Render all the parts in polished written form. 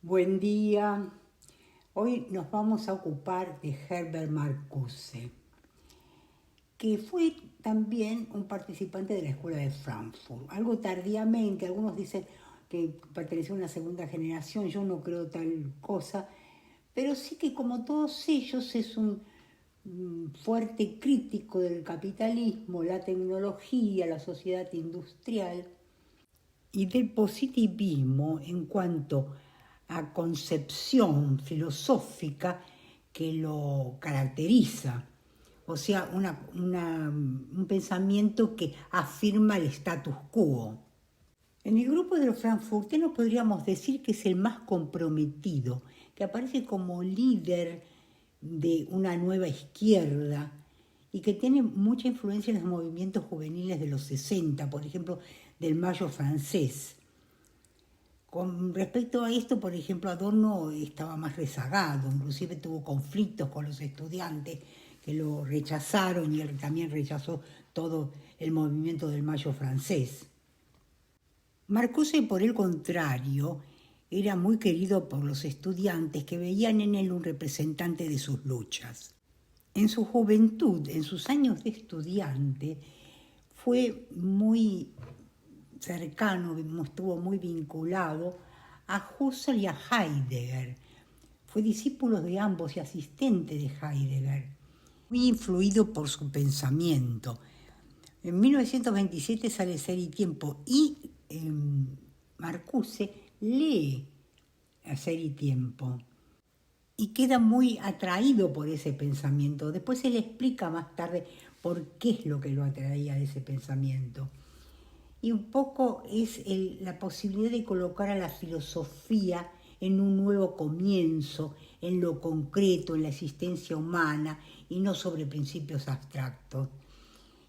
Buen día. Hoy nos vamos a ocupar de Herbert Marcuse, que fue también un participante de la Escuela de Frankfurt. Algo tardíamente, algunos dicen que perteneció a una segunda generación, yo no creo tal cosa, pero sí que como todos ellos es un fuerte crítico del capitalismo, la tecnología, la sociedad industrial y del positivismo en cuanto a concepción filosófica que lo caracteriza. O sea, un pensamiento que afirma el status quo. En el grupo de los frankfurtianos podríamos decir que es el más comprometido, que aparece como líder de una nueva izquierda y que tiene mucha influencia en los movimientos juveniles de los 60, por ejemplo, del Mayo francés. Con respecto a esto, por ejemplo, Adorno estaba más rezagado, inclusive tuvo conflictos con los estudiantes que lo rechazaron y él también rechazó todo el movimiento del Mayo francés. Marcuse, por el contrario, era muy querido por los estudiantes que veían en él un representante de sus luchas. En su juventud, en sus años de estudiante, fue muy cercano, estuvo muy vinculado a Husserl y a Heidegger. Fue discípulo de ambos y asistente de Heidegger, muy influido por su pensamiento. En 1927 sale Ser y Tiempo y Marcuse lee a Ser y Tiempo y queda muy atraído por ese pensamiento. Después él explica más tarde por qué es lo que lo atraía de ese pensamiento. Y un poco es la posibilidad de colocar a la filosofía en un nuevo comienzo, en lo concreto, en la existencia humana, y no sobre principios abstractos.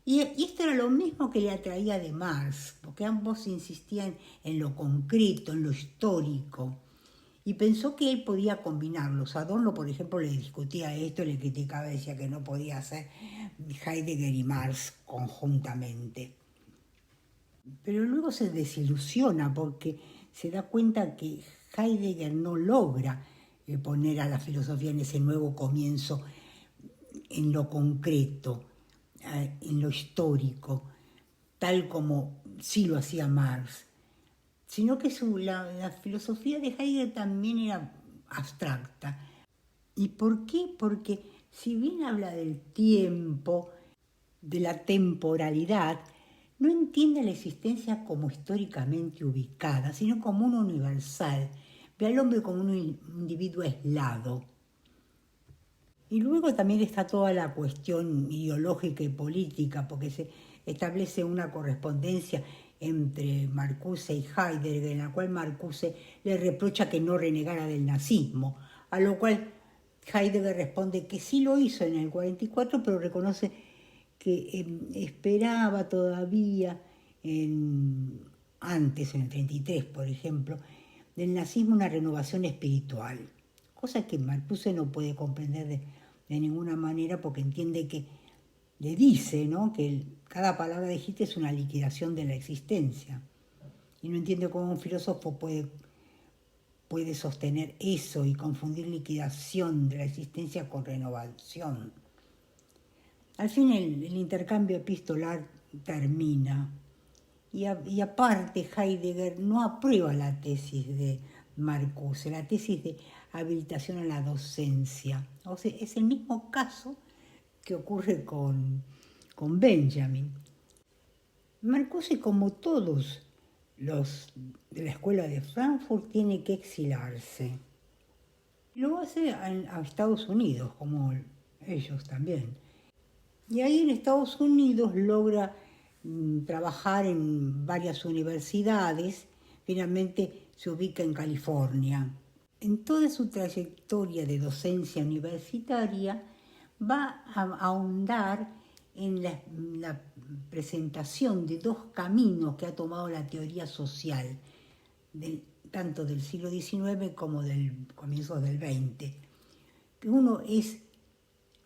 Y esto era lo mismo que le atraía de Marx, porque ambos insistían en lo concreto, en lo histórico. Y pensó que él podía combinarlos. Adorno, por ejemplo, le discutía esto, le criticaba, decía que no podía hacer Heidegger y Marx conjuntamente. Pero luego se desilusiona porque se da cuenta que Heidegger no logra poner a la filosofía en ese nuevo comienzo, en lo concreto, en lo histórico, tal como sí lo hacía Marx, sino que la filosofía de Heidegger también era abstracta. ¿Y por qué? Porque si bien habla del tiempo, de la temporalidad, no entiende la existencia como históricamente ubicada, sino como una universal. Ve al hombre como un individuo aislado. Y luego también está toda la cuestión ideológica y política, porque se establece una correspondencia entre Marcuse y Heidegger, en la cual Marcuse le reprocha que no renegara del nazismo, a lo cual Heidegger responde que sí lo hizo en el 44, pero reconoce que esperaba todavía, antes, en el 33, por ejemplo, del nazismo una renovación espiritual, cosa que Marcuse no puede comprender de ninguna manera porque entiende que le dice, ¿no?, que cada palabra de Hitler es una liquidación de la existencia. Y no entiende cómo un filósofo puede sostener eso y confundir liquidación de la existencia con renovación. Al fin el intercambio epistolar termina y aparte Heidegger no aprueba la tesis de Marcuse, la tesis de habilitación a la docencia. O sea, es el mismo caso que ocurre con Benjamin. Marcuse, como todos los de la escuela de Frankfurt, tiene que exilarse. Lo hace a Estados Unidos, como ellos también. Y ahí en Estados Unidos logra trabajar en varias universidades, finalmente se ubica en California. En toda su trayectoria de docencia universitaria va a ahondar en la presentación de dos caminos que ha tomado la teoría social, tanto del siglo XIX como del comienzo del XX. Uno es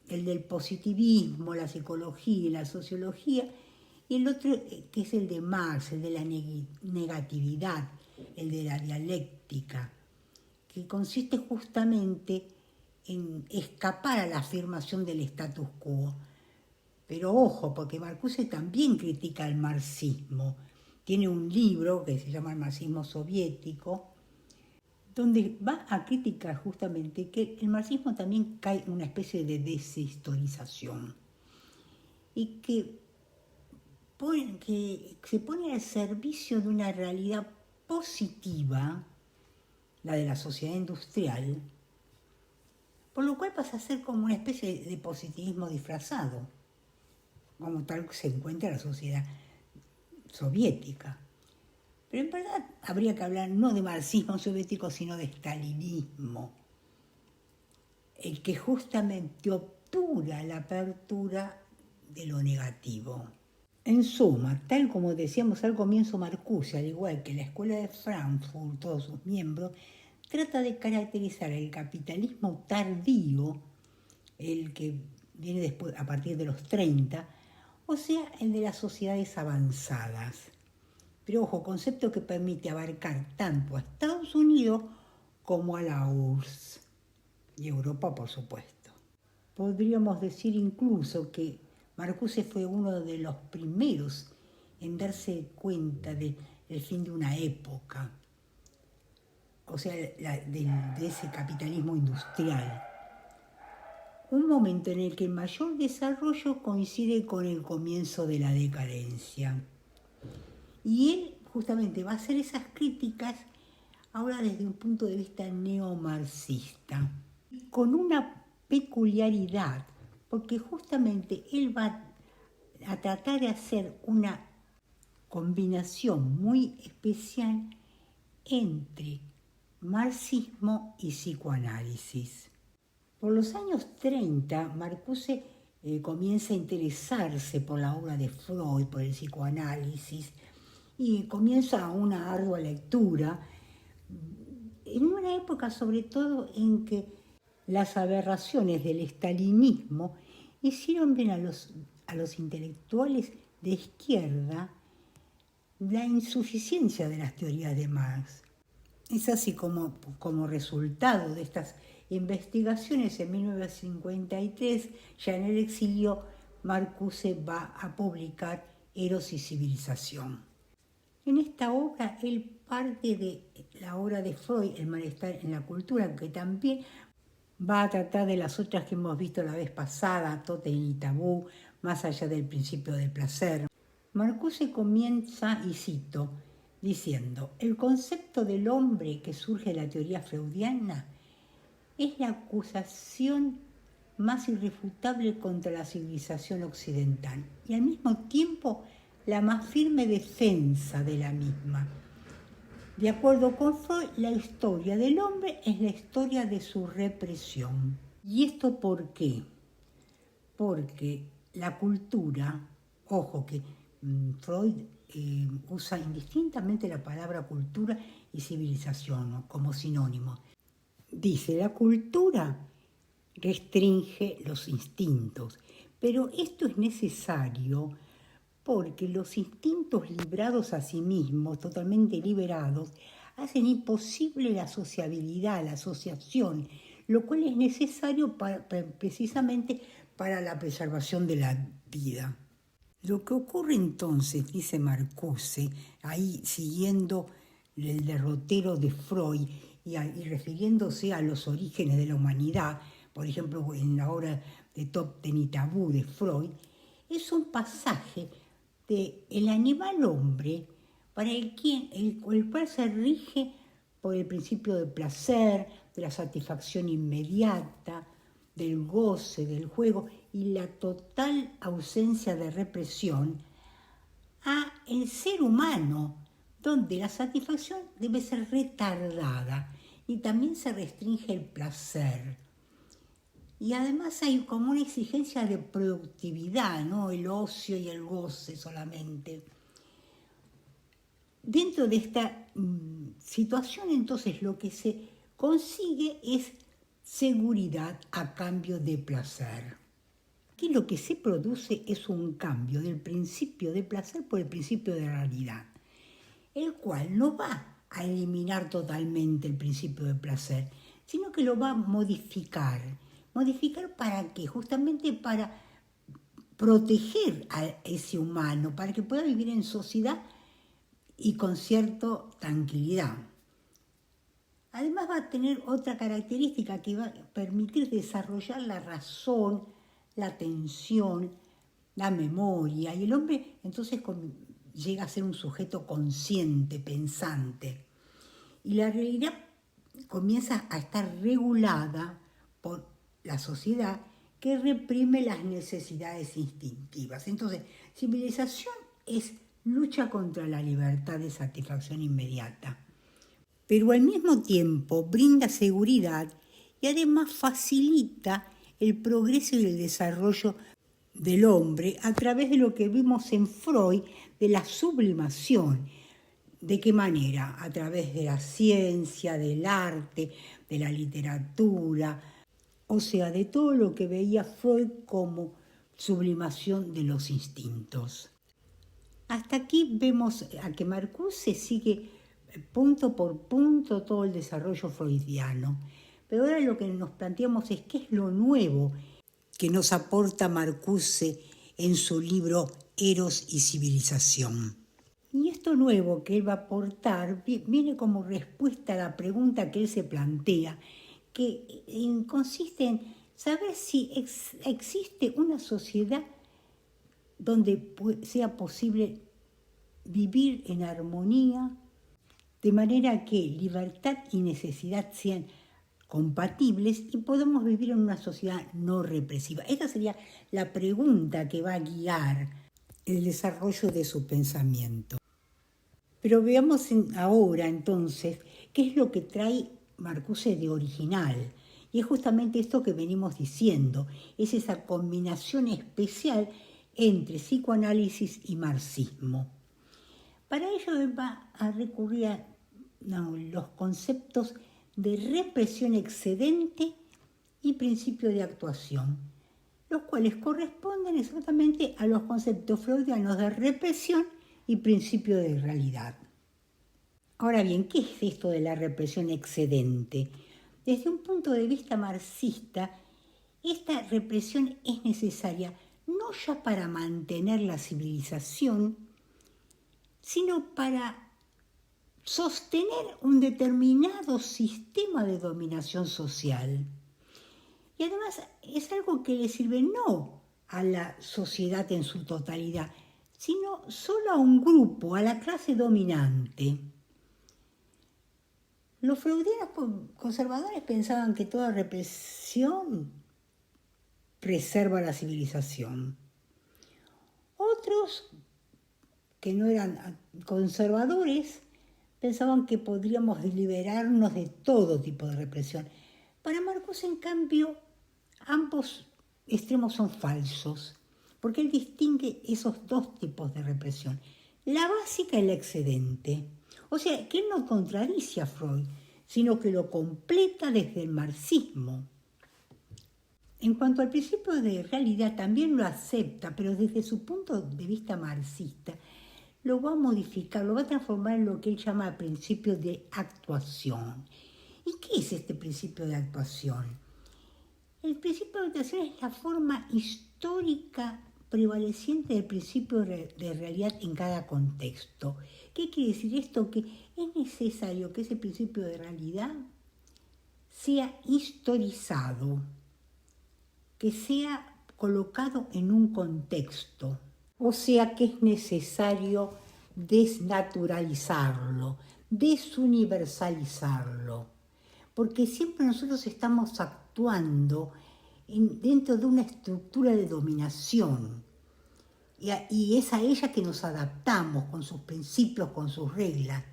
el del positivismo, la psicología y la sociología, y el otro que es el de Marx, el de la negatividad, el de la dialéctica. que consiste justamente en escapar a la afirmación del status quo. Pero ojo, porque Marcuse también critica el marxismo. Tiene un libro que se llama El marxismo soviético, donde va a criticar justamente que el marxismo también cae en una especie de deshistorización y que se pone al servicio de una realidad positiva, la de la sociedad industrial, por lo cual pasa a ser como una especie de positivismo disfrazado, como tal se encuentra la sociedad soviética. Pero en verdad habría que hablar no de marxismo soviético, sino de stalinismo, el que justamente obtura la apertura de lo negativo. En suma, tal como decíamos al comienzo, Marcuse, al igual que la Escuela de Frankfurt, todos sus miembros, trata de caracterizar el capitalismo tardío, el que viene después a partir de los 30, o sea, el de las sociedades avanzadas. Pero ojo, concepto que permite abarcar tanto a Estados Unidos como a la URSS y Europa, por supuesto. Podríamos decir incluso que Marcuse fue uno de los primeros en darse cuenta del fin de una época, o sea, de ese capitalismo industrial. Un momento en el que el mayor desarrollo coincide con el comienzo de la decadencia. Y él justamente va a hacer esas críticas ahora desde un punto de vista neomarxista, con una peculiaridad, porque justamente él va a tratar de hacer una combinación muy especial entre marxismo y psicoanálisis. Por los años 30, Marcuse comienza a interesarse por la obra de Freud, por el psicoanálisis, y comienza una ardua lectura, en una época sobre todo en que las aberraciones del estalinismo hicieron ver a los intelectuales de izquierda la insuficiencia de las teorías de Marx. Es así como resultado de estas investigaciones, en 1953, ya en el exilio, Marcuse va a publicar Eros y civilización. En esta obra él parte de la obra de Freud, El malestar en la cultura, que también va a tratar de las otras que hemos visto la vez pasada, Tótem y Tabú, Más allá del principio del placer. Marcuse comienza, y cito, diciendo: el concepto del hombre que surge de la teoría freudiana es la acusación más irrefutable contra la civilización occidental y al mismo tiempo la más firme defensa de la misma. De acuerdo con Freud, la historia del hombre es la historia de su represión. ¿Y esto por qué? Porque la cultura, ojo que Freud usa indistintamente la palabra cultura y civilización, ¿no?, como sinónimo. Dice, la cultura restringe los instintos, pero esto es necesario porque los instintos librados a sí mismos, totalmente liberados, hacen imposible la sociabilidad, la asociación, lo cual es necesario precisamente para la preservación de la vida. Lo que ocurre entonces, dice Marcuse, ahí siguiendo el derrotero de Freud y refiriéndose a los orígenes de la humanidad, por ejemplo en la obra de Tótem y Tabú de Freud, es un pasaje de el animal hombre para el cual se rige por el principio del placer, de la satisfacción inmediata, del goce, del juego y la total ausencia de represión, a el ser humano, donde la satisfacción debe ser retardada y también se restringe el placer. Y además hay como una exigencia de productividad, ¿no?, el ocio y el goce solamente. Dentro de esta situación, entonces, lo que se consigue es seguridad a cambio de placer. Aquí lo que se produce es un cambio del principio de placer por el principio de realidad, el cual no va a eliminar totalmente el principio de placer, sino que lo va a modificar. ¿Modificar para qué? Justamente para proteger a ese humano, para que pueda vivir en sociedad y con cierta tranquilidad. Además va a tener otra característica que va a permitir desarrollar la razón, la atención, la memoria, y el hombre entonces llega a ser un sujeto consciente, pensante. Y la realidad comienza a estar regulada por la sociedad que reprime las necesidades instintivas. Entonces, civilización es lucha contra la libertad de satisfacción inmediata, pero al mismo tiempo brinda seguridad y además facilita el progreso y el desarrollo del hombre a través de lo que vimos en Freud de la sublimación. ¿De qué manera? A través de la ciencia, del arte, de la literatura, o sea, de todo lo que veía Freud como sublimación de los instintos. Hasta aquí vemos a que Marcuse sigue punto por punto todo el desarrollo freudiano. Pero ahora lo que nos planteamos es qué es lo nuevo que nos aporta Marcuse en su libro Eros y civilización. Y esto nuevo que él va a aportar viene como respuesta a la pregunta que él se plantea, que consiste en saber si existe una sociedad donde sea posible vivir en armonía, de manera que libertad y necesidad sean compatibles y podemos vivir en una sociedad no represiva. Esta sería la pregunta que va a guiar el desarrollo de su pensamiento. Pero veamos ahora entonces qué es lo que trae Marcuse de original. Y es justamente esto que venimos diciendo, es esa combinación especial entre psicoanálisis y marxismo. Para ello él va a recurrir a los conceptos de represión excedente y principio de actuación, los cuales corresponden exactamente a los conceptos freudianos de represión y principio de realidad. Ahora bien, ¿qué es esto de la represión excedente? Desde un punto de vista marxista, esta represión es necesaria no ya para mantener la civilización, sino para sostener un determinado sistema de dominación social. Y además es algo que le sirve no a la sociedad en su totalidad, sino solo a un grupo, a la clase dominante. Los freudianos conservadores pensaban que toda represión preserva la civilización. Otros, que no eran conservadores, pensaban que podríamos liberarnos de todo tipo de represión. Para Marcuse, en cambio, ambos extremos son falsos, porque él distingue esos dos tipos de represión, la básica y la excedente. O sea, que él no contradice a Freud, sino que lo completa desde el marxismo. En cuanto al principio de realidad, también lo acepta, pero desde su punto de vista marxista, lo va a modificar, lo va a transformar en lo que él llama principio de actuación. ¿Y qué es este principio de actuación? El principio de actuación es la forma histórica prevaleciente del principio de realidad en cada contexto. ¿Qué quiere decir esto? Que es necesario que ese principio de realidad sea historizado, que sea colocado en un contexto. O sea que es necesario desnaturalizarlo, desuniversalizarlo, porque siempre nosotros estamos actuando dentro de una estructura de dominación y es a ella que nos adaptamos con sus principios, con sus reglas.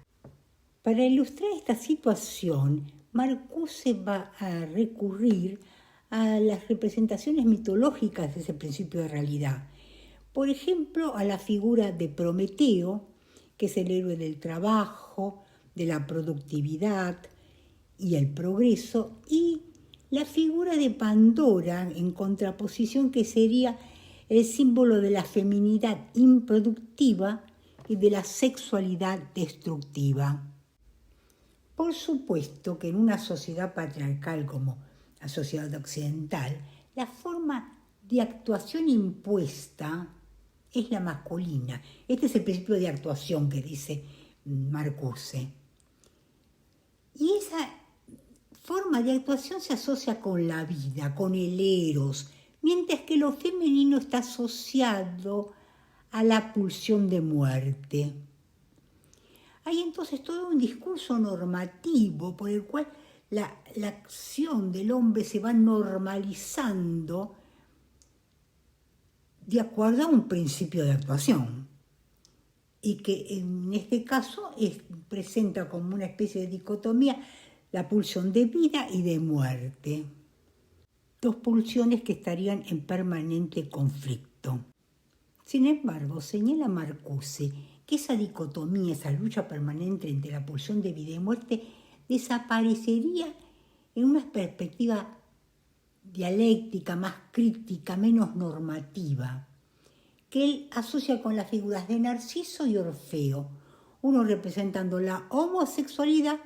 Para ilustrar esta situación, Marcuse va a recurrir a las representaciones mitológicas de ese principio de realidad. Por ejemplo, a la figura de Prometeo, que es el héroe del trabajo, de la productividad y el progreso, y la figura de Pandora, en contraposición, que sería el símbolo de la feminidad improductiva y de la sexualidad destructiva. Por supuesto que en una sociedad patriarcal como la sociedad occidental, la forma de actuación impuesta es la masculina. Este es el principio de actuación que dice Marcuse. Y esa forma de actuación se asocia con la vida, con el eros, mientras que lo femenino está asociado a la pulsión de muerte. Hay entonces todo un discurso normativo por el cual la acción del hombre se va normalizando de acuerdo a un principio de actuación y que en este caso presenta como una especie de dicotomía la pulsión de vida y de muerte. Dos pulsiones que estarían en permanente conflicto. Sin embargo, señala Marcuse que esa dicotomía, esa lucha permanente entre la pulsión de vida y muerte, desaparecería en una perspectiva dialéctica, más crítica, menos normativa, que él asocia con las figuras de Narciso y Orfeo, uno representando la homosexualidad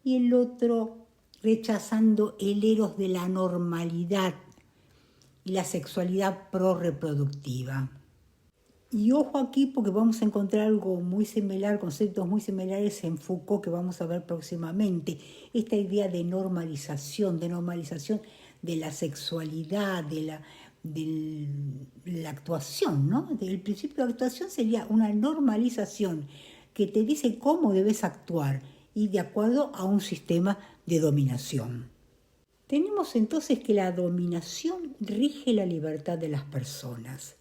y el otro rechazando el eros de la normalidad y la sexualidad prorreproductiva. Y ojo aquí porque vamos a encontrar algo muy similar, conceptos muy similares en Foucault que vamos a ver próximamente. Esta idea de normalización de la sexualidad, de la actuación, ¿no? El principio de actuación sería una normalización que te dice cómo debes actuar y de acuerdo a un sistema de dominación. Tenemos entonces que la dominación rige la libertad de las personas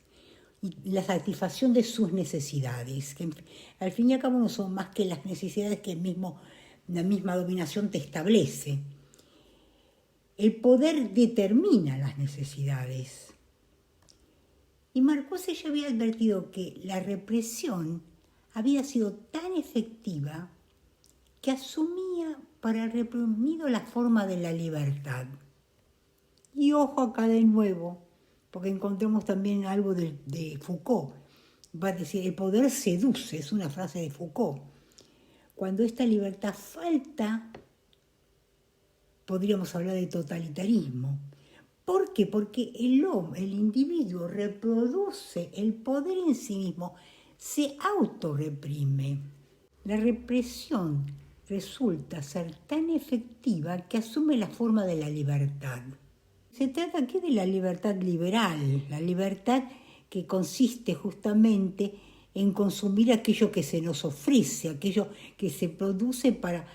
y la satisfacción de sus necesidades, que al fin y al cabo no son más que las necesidades que la misma dominación te establece. El poder determina las necesidades. Y Marcuse ya había advertido que la represión había sido tan efectiva que asumía para el reprimido la forma de la libertad. Y ojo acá de nuevo, porque encontramos también algo de Foucault. Va a decir, el poder seduce, es una frase de Foucault. Cuando esta libertad falta, podríamos hablar de totalitarismo. ¿Por qué? Porque el individuo reproduce el poder en sí mismo, se autorreprime. La represión resulta ser tan efectiva que asume la forma de la libertad. Se trata aquí de la libertad liberal, la libertad que consiste justamente en consumir aquello que se nos ofrece, aquello que se produce para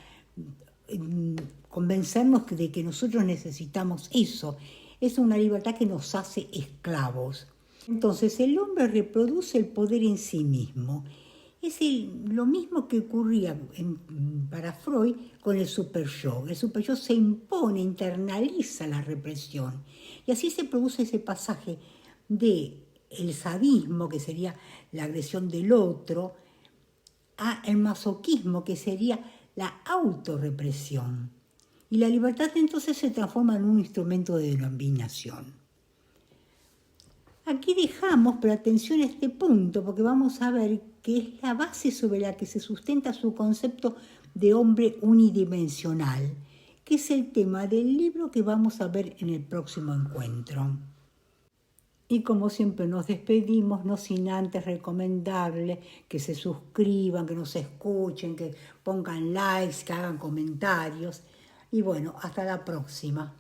convencernos de que nosotros necesitamos eso. Es una libertad que nos hace esclavos. Entonces el hombre reproduce el poder en sí mismo. Es lo mismo que ocurría para Freud con el superyo. El superyo se impone, internaliza la represión. Y así se produce ese pasaje del sadismo, que sería la agresión del otro, a el masoquismo, que sería la autorrepresión. Y la libertad entonces se transforma en un instrumento de dominación. Aquí dejamos, pero atención a este punto, porque vamos a ver que es la base sobre la que se sustenta su concepto de hombre unidimensional, que es el tema del libro que vamos a ver en el próximo encuentro. Y como siempre nos despedimos, no sin antes recomendarles que se suscriban, que nos escuchen, que pongan likes, que hagan comentarios. Y bueno, hasta la próxima.